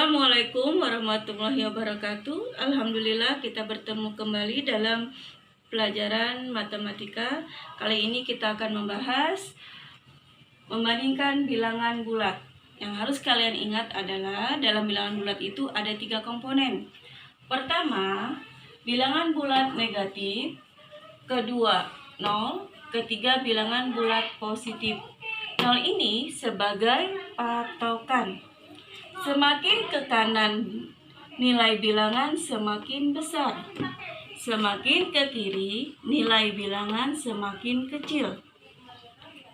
Assalamualaikum warahmatullahi wabarakatuh. Alhamdulillah kita bertemu kembali dalam pelajaran matematika. Kali ini kita akan membahas membandingkan bilangan bulat. Yang harus kalian ingat adalah dalam bilangan bulat itu ada 3 komponen. Pertama, bilangan bulat negatif. Kedua, 0. Ketiga, bilangan bulat positif. 0 ini sebagai patokan. Semakin ke kanan nilai bilangan semakin besar. Semakin ke kiri nilai bilangan semakin kecil.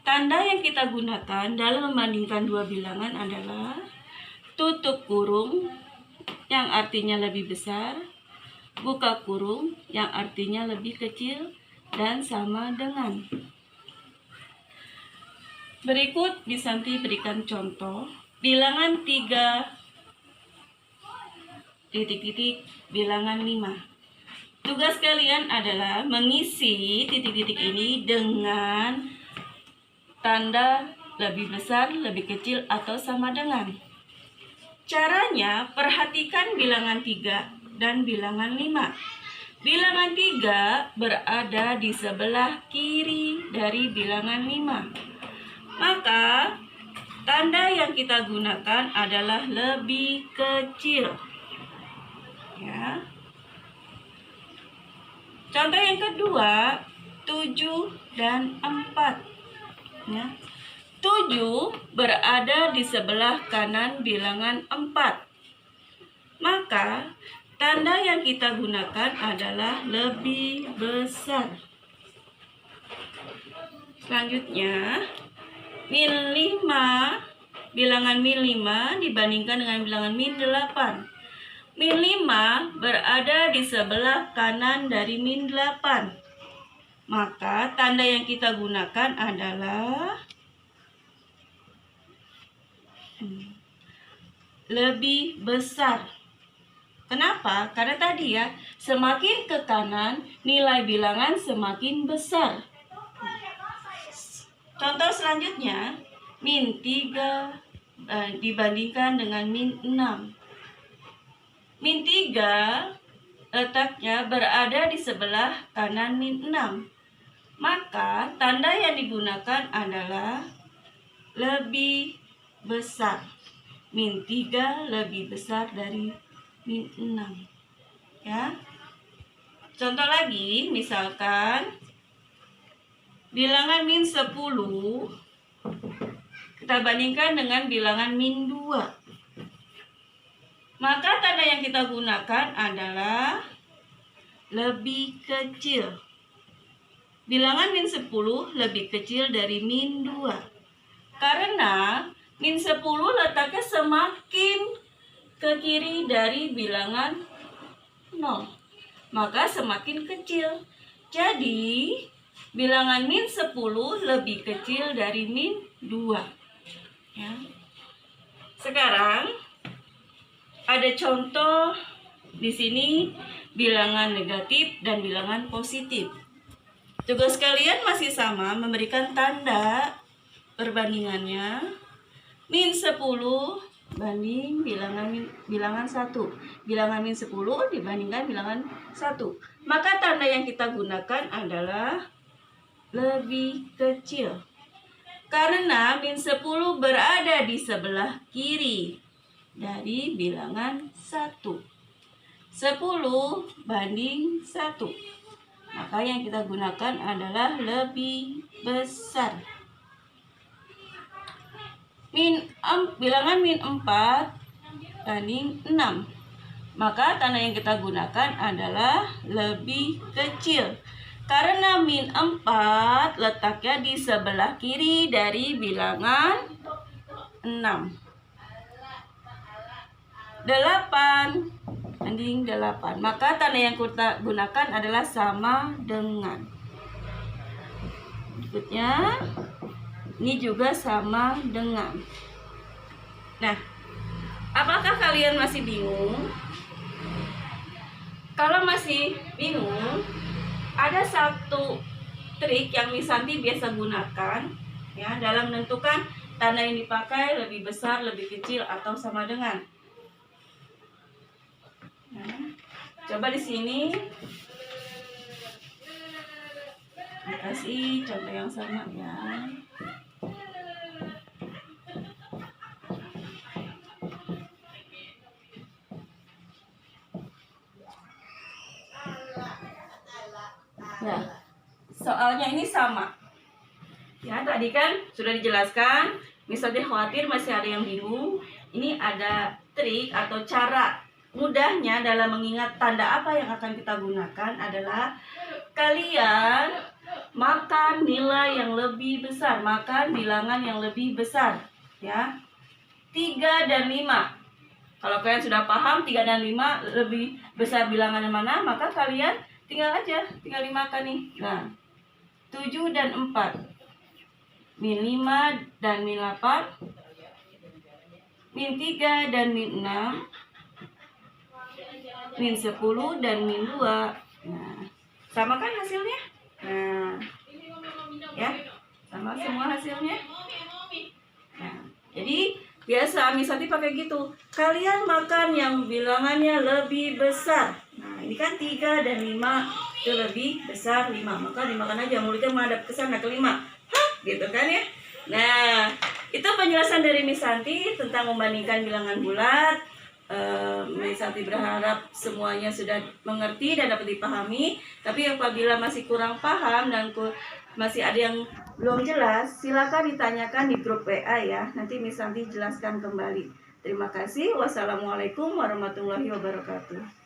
Tanda yang kita gunakan dalam membandingkan dua bilangan adalah tutup kurung yang artinya lebih besar, buka kurung yang artinya lebih kecil dan sama dengan. Berikut Bisanti berikan contoh. Bilangan 3 titik-titik bilangan 5. Tugas kalian adalah mengisi titik-titik ini dengan tanda lebih besar, lebih kecil, atau sama dengan. Caranya, perhatikan bilangan 3 dan bilangan 5. Bilangan 3 berada di sebelah kiri dari bilangan 5. Maka tanda yang kita gunakan adalah lebih kecil. Ya. Contoh yang kedua, 7 dan 4. Ya. 7 berada di sebelah kanan bilangan 4. Maka tanda yang kita gunakan adalah lebih besar. Selanjutnya, min 5, bilangan min 5 dibandingkan dengan bilangan min 8. Min 5 berada di sebelah kanan dari min 8. Maka tanda yang kita gunakan adalah lebih besar. Kenapa? Karena tadi ya, semakin ke kanan nilai bilangan semakin besar. Contoh selanjutnya, min 3 dibandingkan dengan min 6. Min 3 letaknya berada di sebelah kanan min 6. Maka tanda yang digunakan adalah lebih besar. Min 3 lebih besar dari min 6. Ya. Contoh lagi, misalkan bilangan min 10 kita bandingkan dengan bilangan min 2. Maka tanda yang kita gunakan adalah lebih kecil. Bilangan min 10 lebih kecil dari min 2. Karena min 10 letaknya semakin ke kiri dari bilangan 0. Maka semakin kecil. Jadi bilangan min 10 lebih kecil dari min 2. Ya. Sekarang ada contoh di sini bilangan negatif dan bilangan positif. Tugas kalian masih sama, memberikan tanda perbandingannya. Min 10 banding bilangan 1. Bilangan min 10 dibandingkan bilangan 1. Maka tanda yang kita gunakan adalah lebih kecil. Karena min 10 berada di sebelah kiri dari bilangan 1. 10 banding 1. Maka yang kita gunakan adalah lebih besar. Bilangan min 4 banding 6. Maka tanda yang kita gunakan adalah lebih kecil. Karena min 4 letaknya di sebelah kiri dari bilangan 6. 8 banding 8. Maka tanda yang kita gunakan adalah sama dengan. Berikutnya, ini juga sama dengan. Nah, apakah kalian masih bingung? Kalau masih bingung, ada satu trik yang Misanti biasa gunakan ya dalam menentukan tanda yang dipakai lebih besar, lebih kecil, atau sama dengan. Coba di sini kasih contoh yang sama ya. Ya, soalnya ini sama. Ya, tadi kan sudah dijelaskan. Misalnya khawatir masih ada yang bingung. Ini ada trik atau cara mudahnya dalam mengingat tanda apa yang akan kita gunakan adalah kalian makan nilai yang lebih besar, makan bilangan yang lebih besar, ya. 3 dan 5. Kalau kalian sudah paham 3 dan 5 lebih besar bilangan yang mana, maka kalian tinggal dimakan nih. Nah, 7 dan 4, min 5 dan min 8, min 3 dan min 6, min 10 dan min 2. Nah, sama kan hasilnya? Nah, ya, sama semua hasilnya. Nah, jadi biasa misalnya pakai gitu. Kalian makan yang bilangannya lebih besar. Nah, ini kan 3 dan 5 itu lebih besar 5. Maka dimakan aja, mulutnya menghadap ke sana ke 5. Hah, gitu kan ya. Nah, itu penjelasan dari Miss Santi tentang membandingkan bilangan bulat. Miss Santi berharap semuanya sudah mengerti dan dapat dipahami. Tapi apabila masih kurang paham dan masih ada yang belum jelas, silakan ditanyakan di grup WA ya. Nanti Miss Santi jelaskan kembali. Terima kasih. Wassalamualaikum warahmatullahi wabarakatuh.